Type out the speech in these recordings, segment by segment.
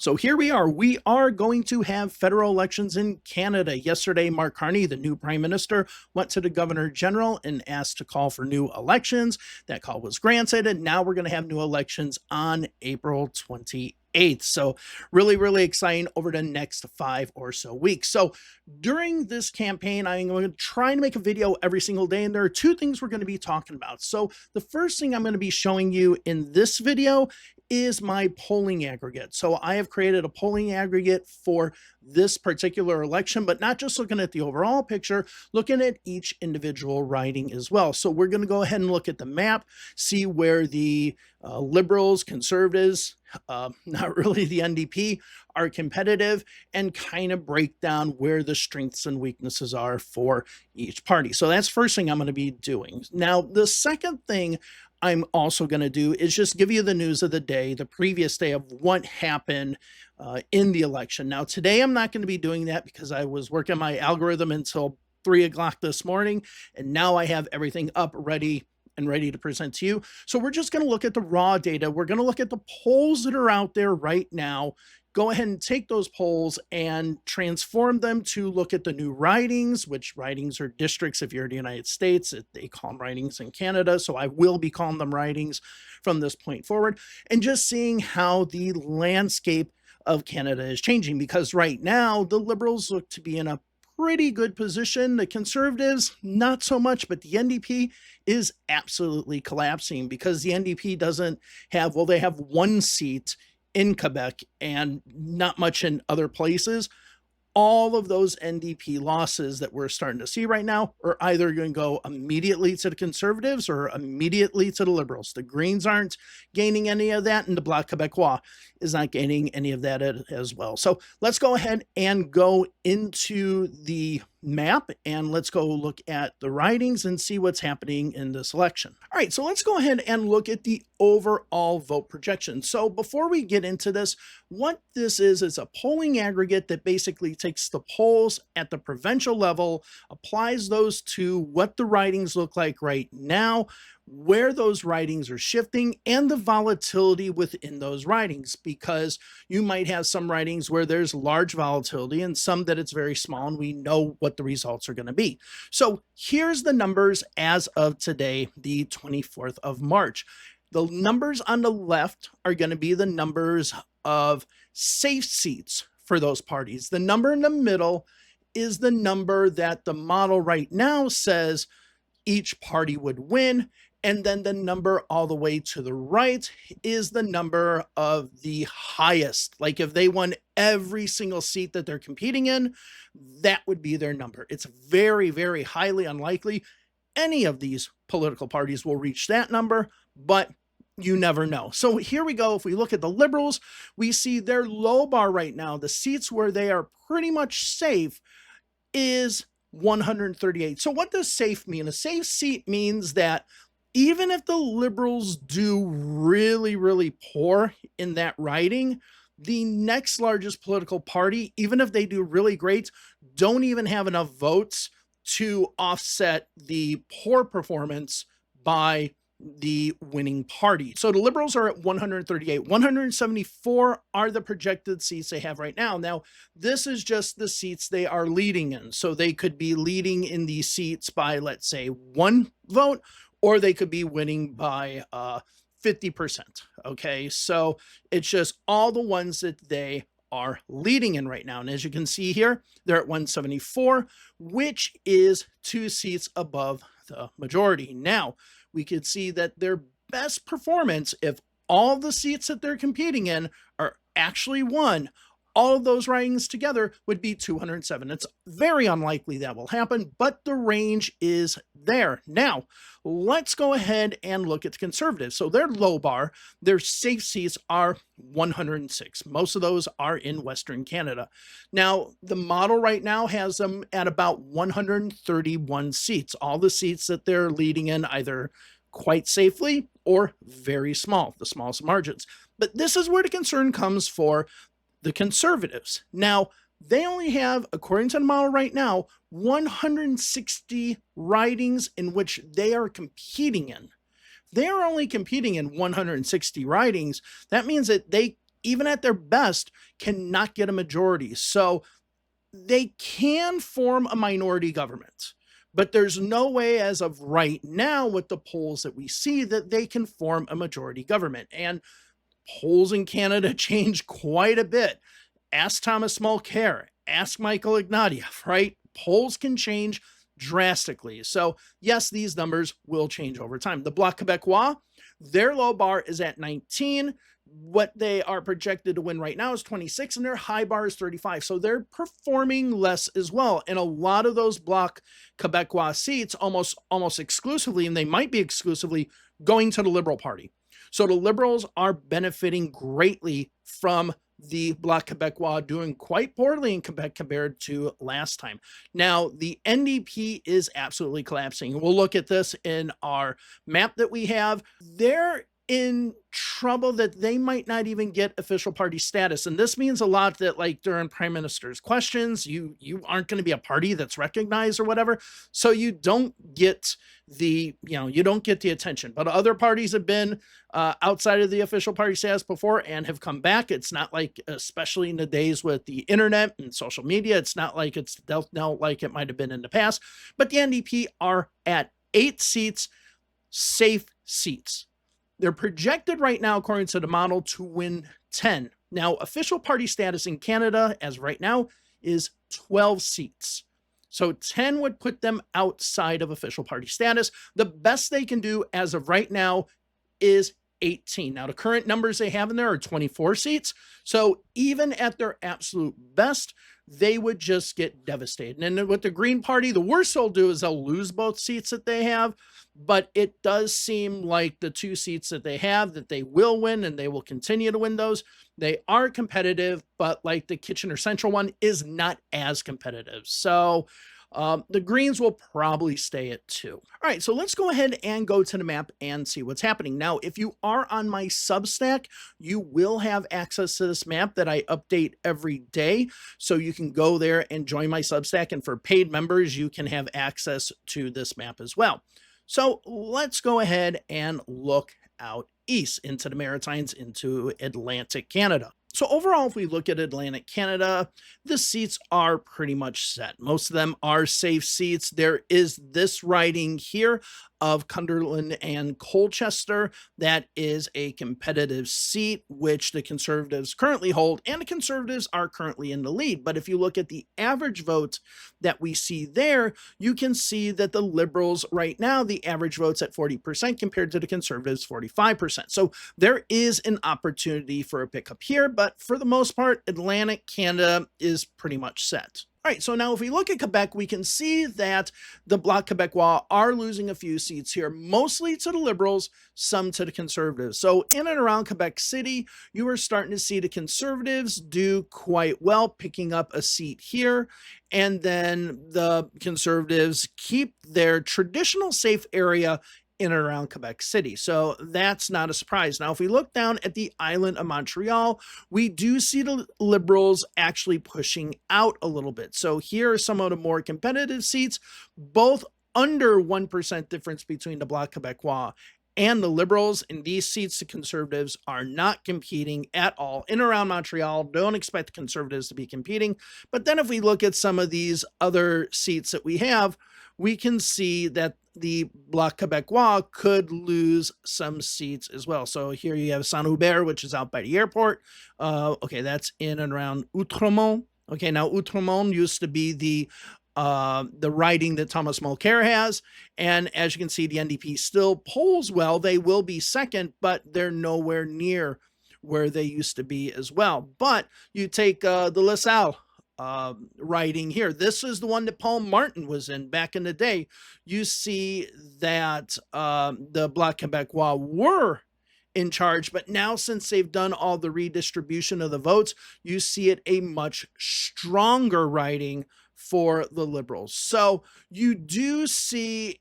So here we are. We are going to have federal elections in Canada. Yesterday, Mark Carney, the new prime minister, went to the governor general and asked to call for new elections. That call was granted, and now we're going to have new elections on April 28th. So really, really exciting over the next 5 or so weeks. So during this campaign, I'm going to try to make a video every single day, and there are two things we're going to be talking about. So the first thing I'm going to be showing you in this video is my polling aggregate. So I have created a polling aggregate for this particular election, but not just looking at the overall picture, looking at each individual riding as well. So we're going to go ahead and look at the map, see where the Liberals, Conservatives, not really the NDP, are competitive, and kind of break down where the strengths and weaknesses are for each party. So that's the first thing I'm going to be doing. Now, the second thing I'm also going to do is just give you the news of the day, the previous day of what happened in the election. Now, today I'm not going to be doing that because I was working my algorithm until 3 o'clock this morning, and now I have everything up ready to present to you. So we're just going to look at the raw data. We're going to look at the polls that are out there right now. Go ahead and take those polls and transform them to look at the new ridings, which ridings are districts if you're in the United States. They call them ridings in Canada, so I will be calling them ridings from this point forward, and just seeing how the landscape of Canada is changing, because right now the Liberals look to be in a pretty good position. The Conservatives, not so much, but the NDP is absolutely collapsing because the NDP doesn't have, well, they have one seat in Quebec and not much in other places. All of those NDP losses that we're starting to see right now are either going to go immediately to the Conservatives or immediately to the Liberals. The Greens aren't gaining any of that, and the Bloc Québécois is not gaining any of that as well. So let's go ahead and go into the map, and let's go look at the ridings and see what's happening in this election. All right, so let's go ahead and look at the overall vote projection. So before we get into this, what this is a polling aggregate that basically takes the polls at the provincial level, applies those to what the ridings look like right now, where those ridings are shifting, and the volatility within those ridings, because you might have some ridings where there's large volatility and some that it's very small, and we know what the results are going to be. So here's the numbers as of today, the 24th of March. The numbers on the left are going to be the numbers of safe seats for those parties. The number in the middle is the number that the model right now says each party would win. And then the number all the way to the right is the number of the highest. Like if they won every single seat that they're competing in, that would be their number. It's very, very highly unlikely any of these political parties will reach that number, but you never know. So here we go. If we look at the Liberals, we see their low bar right now, the seats where they are pretty much safe, is 138. So what does safe mean? A safe seat means that even if the Liberals do really, really poor in that riding, the next largest political party, even if they do really great, don't even have enough votes to offset the poor performance by the winning party. So the Liberals are at 138. 174 are the projected seats they have right now. Now, this is just the seats they are leading in. So they could be leading in these seats by, let's say, 1 vote, or they could be winning by 50%. Okay, so it's just all the ones that they are leading in right now. And as you can see here, they're at 174, which is 2 seats above the majority. Now, we could see that their best performance, if all the seats that they're competing in are actually won, all of those ridings together would be 207. It's very unlikely that will happen, but the range is there. Now, let's go ahead and look at the Conservatives. So their low bar, their safe seats are 106. Most of those are in Western Canada. Now, the model right now has them at about 131 seats. All the seats that they're leading in either quite safely or very small, the smallest margins. But this is where the concern comes for the Conservatives. Now, they only have, according to the model right now, 160 ridings in which they are competing in. They are only competing in 160 ridings. That means that they even at their best, cannot get a majority. So they can form a minority government, but there's no way as of right now with the polls that we see that they can form a majority government. And polls in Canada change quite a bit. Ask Thomas Mulcair, ask Michael Ignatieff, right? Polls can change drastically. So yes, these numbers will change over time. The Bloc Québécois, their low bar is at 19. What they are projected to win right now is 26, and their high bar is 35. So they're performing less as well. And a lot of those Bloc Québécois seats almost exclusively, and they might be exclusively, going to the Liberal Party. So the Liberals are benefiting greatly from the Bloc Québécois doing quite poorly in Quebec compared to last time. Now, the NDP is absolutely collapsing. We'll look at this in our map that we have. They're in trouble that they might not even get official party status. And this means a lot that, like, during prime minister's questions, you aren't going to be a party that's recognized or whatever. So you don't get the, you don't get the attention. But other parties have been outside of the official party status before and have come back. It's not like, especially in the days with the internet and social media, it's not like it's dealt out like it might have been in the past. But the NDP are at 8 seats, safe seats. They're projected right now, according to the model, to win 10. Now, official party status in Canada, as right now, is 12 seats. So 10 would put them outside of official party status. The best they can do as of right now is 18. Now, the current numbers they have in there are 24 seats. So even at their absolute best, they would just get devastated. And with the Green Party, the worst they'll do is they'll lose both seats that they have. But it does seem like the 2 seats that they have, that they will win, and they will continue to win those. They are competitive, but like the Kitchener Central one is not as competitive. So the Greens will probably stay at 2. All right, so let's go ahead and go to the map and see what's happening. Now, if you are on my Substack, you will have access to this map that I update every day. So you can go there and join my Substack. And for paid members, you can have access to this map as well. So let's go ahead and look out east into the Maritimes, into Atlantic Canada. So overall, if we look at Atlantic Canada, the seats are pretty much set. Most of them are safe seats. There is this riding here of Cumberland and Colchester. That is a competitive seat, which the Conservatives currently hold, and the Conservatives are currently in the lead. But if you look at the average vote that we see there, you can see that the Liberals right now, the average vote's at 40% compared to the Conservatives 45%. So there is an opportunity for a pickup here, but for the most part, Atlantic Canada is pretty much set. All right, so now if we look at Quebec, we can see that the Bloc Québécois are losing a few seats here, mostly to the Liberals, some to the Conservatives. So in and around Quebec City, you are starting to see the Conservatives do quite well, picking up a seat here. And then the Conservatives keep their traditional safe area in and around Quebec City. So that's not a surprise. Now, if we look down at the island of Montreal, we do see the Liberals actually pushing out a little bit. So here are some of the more competitive seats, both under 1% difference between the Bloc Québécois and the Liberals. In these seats, the Conservatives are not competing at all in and around Montreal. Don't expect the Conservatives to be competing. But then if we look at some of these other seats that we have, we can see that the Bloc Québécois could lose some seats as well. So here you have Saint-Hubert, which is out by the airport. Okay, that's in and around Outremont. Okay, now Outremont used to be the riding that Thomas Mulcair has. And as you can see, the NDP still polls well. They will be second, but they're nowhere near where they used to be as well. But you take the LaSalle riding here. This is the one that Paul Martin was in back in the day. You see that the Bloc Québécois were in charge, but now since they've done all the redistribution of the votes, you see it a much stronger riding for the Liberals. So you do see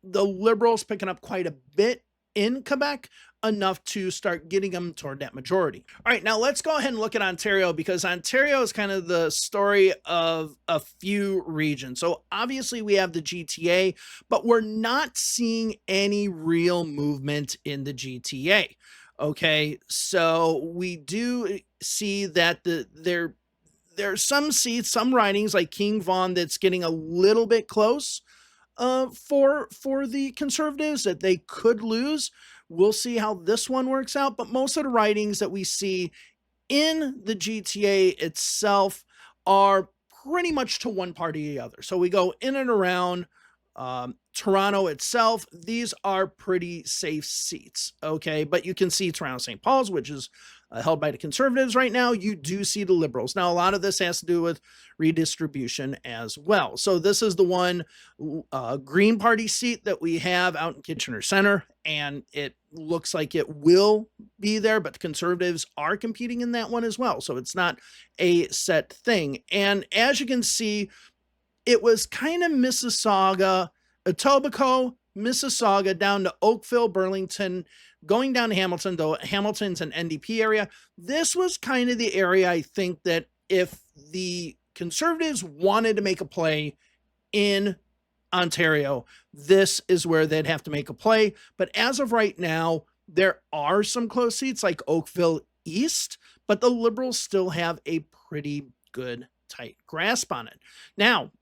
the Liberals picking up quite a bit in Quebec, enough to start getting them toward that majority. All right, now let's go ahead and look at Ontario, because Ontario is kind of the story of a few regions. So obviously we have the GTA, but we're not seeing any real movement in the GTA. Okay, so we do see that there's some seats, some ridings like King Vaughan that's getting a little bit close for the Conservatives that they could lose. We'll see how this one works out, but most of the ridings that we see in the GTA itself are pretty much to one party or the other. So we go in and around Toronto itself. These are pretty safe seats, okay? But you can see Toronto St. Paul's, which is held by the Conservatives right now. You do see the Liberals. Now, a lot of this has to do with redistribution as well. So this is the one Green Party seat that we have out in Kitchener Center, and it looks like it will be there, but the Conservatives are competing in that one as well. So it's not a set thing. And as you can see, it was kind of Mississauga, Etobicoke, Mississauga, down to Oakville, Burlington, going down to Hamilton, though Hamilton's an NDP area. This was kind of the area I think that if the Conservatives wanted to make a play in Ontario, this is where they'd have to make a play. But as of right now, there are some close seats like Oakville East, but the Liberals still have a pretty good tight grasp on it. Now,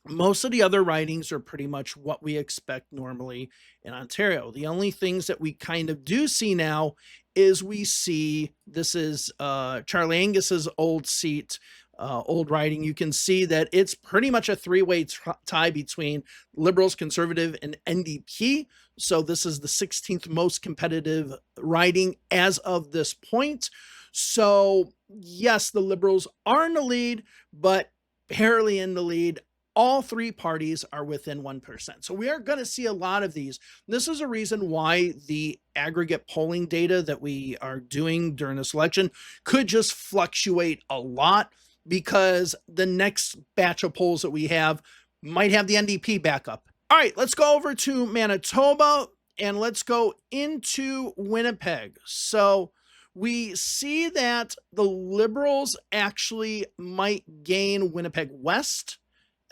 most of the other ridings are pretty much what we expect normally in Ontario. The only things that we kind of do see now is we see this is Charlie Angus's old seat, old riding. You can see that it's pretty much a three-way tie between Liberals, Conservative, and NDP. So this is the 16th most competitive riding as of this point. So yes, the Liberals are in the lead, but barely in the lead. All three parties are within 1%. So we are going to see a lot of these. This is a reason why the aggregate polling data that we are doing during this election could just fluctuate a lot, because the next batch of polls that we have might have the NDP back up. All right, let's go over to Manitoba and let's go into Winnipeg. So we see that the Liberals actually might gain Winnipeg West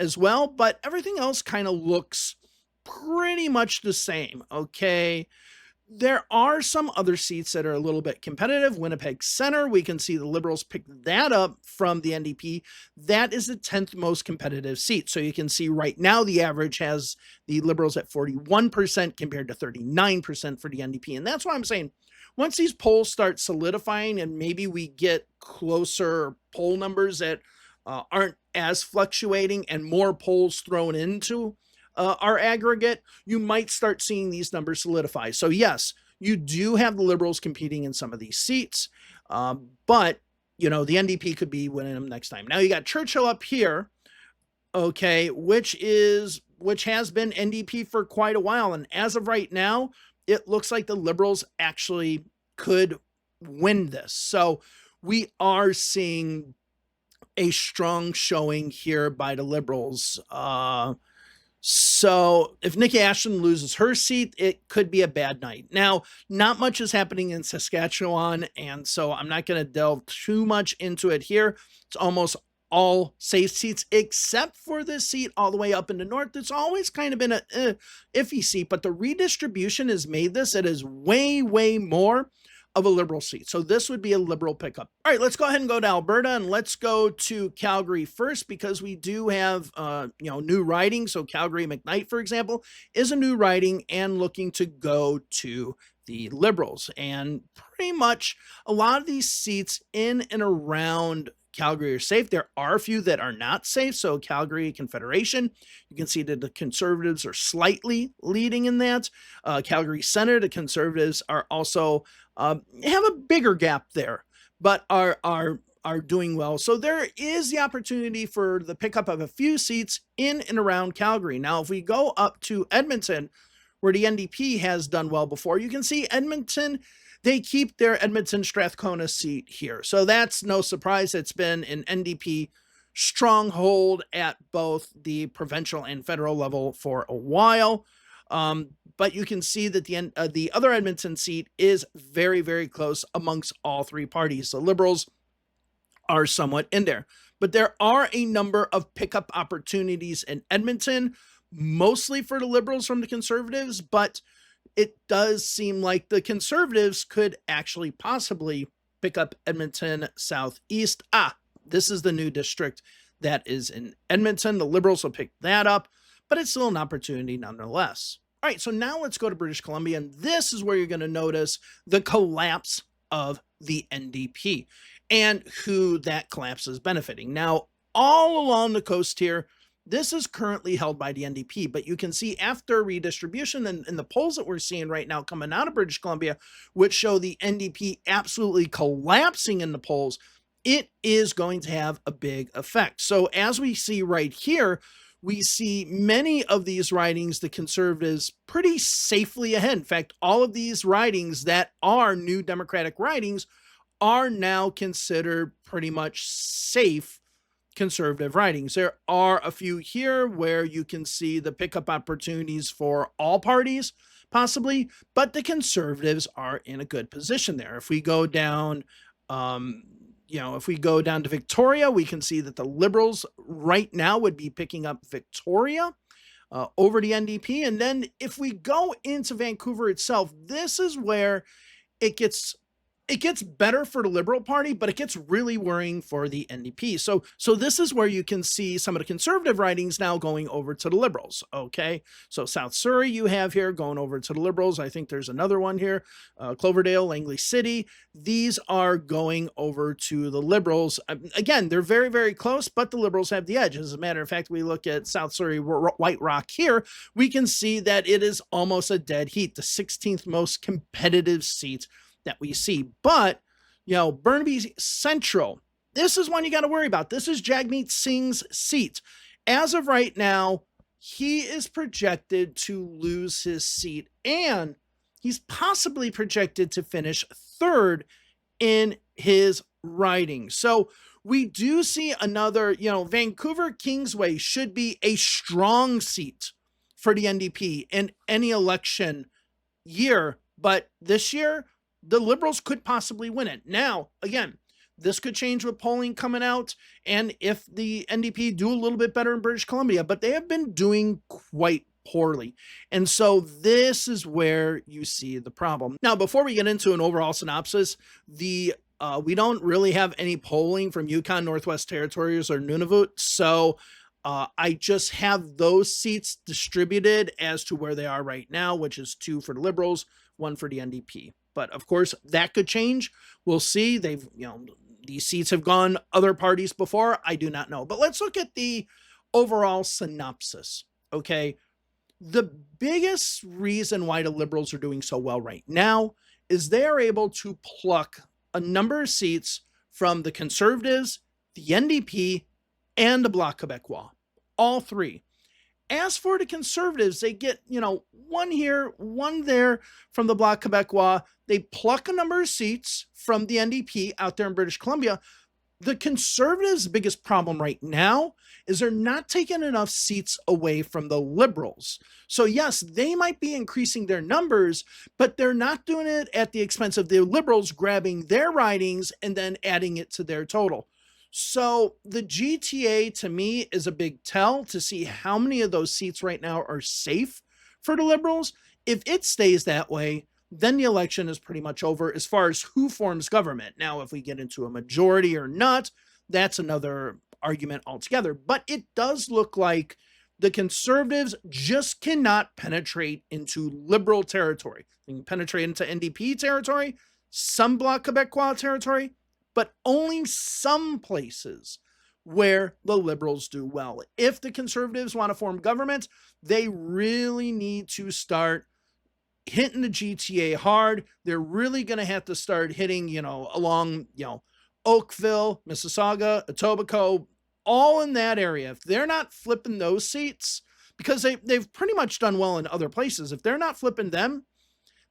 as well, but everything else kind of looks pretty much the same, okay? There are some other seats that are a little bit competitive. Winnipeg Center, we can see the Liberals pick that up from the NDP. That is the 10th most competitive seat. So you can see right now the average has the Liberals at 41% compared to 39% for the NDP. And that's why I'm saying once these polls start solidifying and maybe we get closer poll numbers that aren't as fluctuating and more polls thrown into our aggregate, you might start seeing these numbers solidify. So yes, you do have the Liberals competing in some of these seats, but you know, the NDP could be winning them next time. Now you got Churchill up here, okay, which has been NDP for quite a while, and as of right now, it looks like the Liberals actually could win this. So we are seeing a strong showing here by the Liberals. So if Nikki Ashton loses her seat, it could be a bad night. Now, not much is happening in Saskatchewan, and so I'm not going to delve too much into it here. It's almost all safe seats, except for this seat all the way up in the north. It's always kind of been a iffy seat, but the redistribution has made this. It is way, way more of a Liberal seat. So this would be a Liberal pickup. All right, let's go ahead and go to Alberta, and let's go to Calgary first, because we do have new riding. So Calgary McKnight, for example, is a new riding and looking to go to the Liberals. And pretty much a lot of these seats in and around Calgary are safe. There are a few that are not safe. So Calgary Confederation, you can see that the Conservatives are slightly leading in that. Calgary Centre, the Conservatives are also have a bigger gap there, but are doing well. So there is the opportunity for the pickup of a few seats in and around Calgary. Now, if we go up to Edmonton, where the NDP has done well before, you can see Edmonton, they keep their Edmonton Strathcona seat here. So that's no surprise. It's been an NDP stronghold at both the provincial and federal level for a while. But you can see that the other Edmonton seat is very, very close amongst all three parties. The Liberals are somewhat in there. But there are a number of pickup opportunities in Edmonton, mostly for the Liberals from the Conservatives, but it does seem like the Conservatives could actually possibly pick up Edmonton Southeast. This is the new district that is in Edmonton. The Liberals will pick that up, but it's still an opportunity nonetheless. All right, so now let's go to British Columbia, and this is where you're going to notice the collapse of the NDP and who that collapse is benefiting. Now, all along the coast here, this is currently held by the NDP, but you can see after redistribution and the polls that we're seeing right now coming out of British Columbia, which show the NDP absolutely collapsing in the polls, it is going to have a big effect. So as we see right here, we see many of these ridings, the Conservatives pretty safely ahead. In fact, all of these ridings that are new Democratic ridings are now considered pretty much safe Conservative ridings. There are a few here where you can see the pickup opportunities for all parties, possibly, but the Conservatives are in a good position there. If we go down, if we go down to Victoria, we can see that the Liberals right now would be picking up Victoria over the NDP. And then if we go into Vancouver itself, this is where it gets better for the Liberal Party, but it gets really worrying for the NDP. So this is where you can see some of the Conservative ridings now going over to the Liberals, okay? So South Surrey you have here going over to the Liberals. I think there's another one here, Cloverdale, Langley City. These are going over to the Liberals. Again, they're very, very close, but the Liberals have the edge. As a matter of fact, we look at South Surrey, White Rock here, we can see that it is almost a dead heat, the 16th most competitive seat that we see. But, Burnaby Central, this is one you got to worry about. This is Jagmeet Singh's seat. As of right now, he is projected to lose his seat, and he's possibly projected to finish third in his riding. So we do see another, Vancouver Kingsway should be a strong seat for the NDP in any election year, but this year, the Liberals could possibly win it. Now, again, this could change with polling coming out and if the NDP do a little bit better in British Columbia, but they have been doing quite poorly. And so this is where you see the problem. Now, before we get into an overall synopsis, we don't really have any polling from Yukon, Northwest Territories, or Nunavut. So I just have those seats distributed as to where they are right now, which is 2 for the Liberals, 1 for the NDP. But of course, that could change. We'll see. These seats have gone other parties before. I do not know. But let's look at the overall synopsis. Okay. The biggest reason why the Liberals are doing so well right now is they are able to pluck a number of seats from the Conservatives, the NDP, and the Bloc Québécois. All three. As for the Conservatives, they get, one here, one there from the Bloc Québécois. They pluck a number of seats from the NDP out there in British Columbia. The Conservatives' biggest problem right now is they're not taking enough seats away from the Liberals. So yes, they might be increasing their numbers, but they're not doing it at the expense of the Liberals grabbing their ridings and then adding it to their total. So the GTA to me is a big tell to see how many of those seats right now are safe for the Liberals. If it stays that way, then the election is pretty much over as far as who forms government. Now, if we get into a majority or not, that's another argument altogether. But it does look like the Conservatives just cannot penetrate into Liberal territory. They can penetrate into NDP territory, some Bloc Québécois territory, but only some places where the Liberals do well. If the Conservatives want to form government, they really need to start hitting the GTA hard. They're really going to have to start hitting, along, Oakville, Mississauga, Etobicoke, all in that area. If they're not flipping those seats, because they've pretty much done well in other places, if they're not flipping them,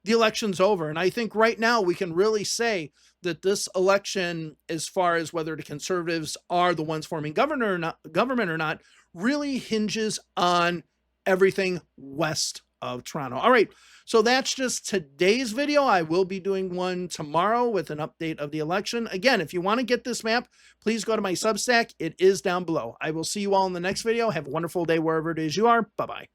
the election's over. And I think right now we can really say that this election, as far as whether the Conservatives are the ones forming government or not, really hinges on everything west of Toronto. All right, so that's just today's video. I will be doing one tomorrow with an update of the election. Again, if you want to get this map, please go to my Substack. It is down below. I will see you all in the next video. Have a wonderful day wherever it is you are. Bye-bye.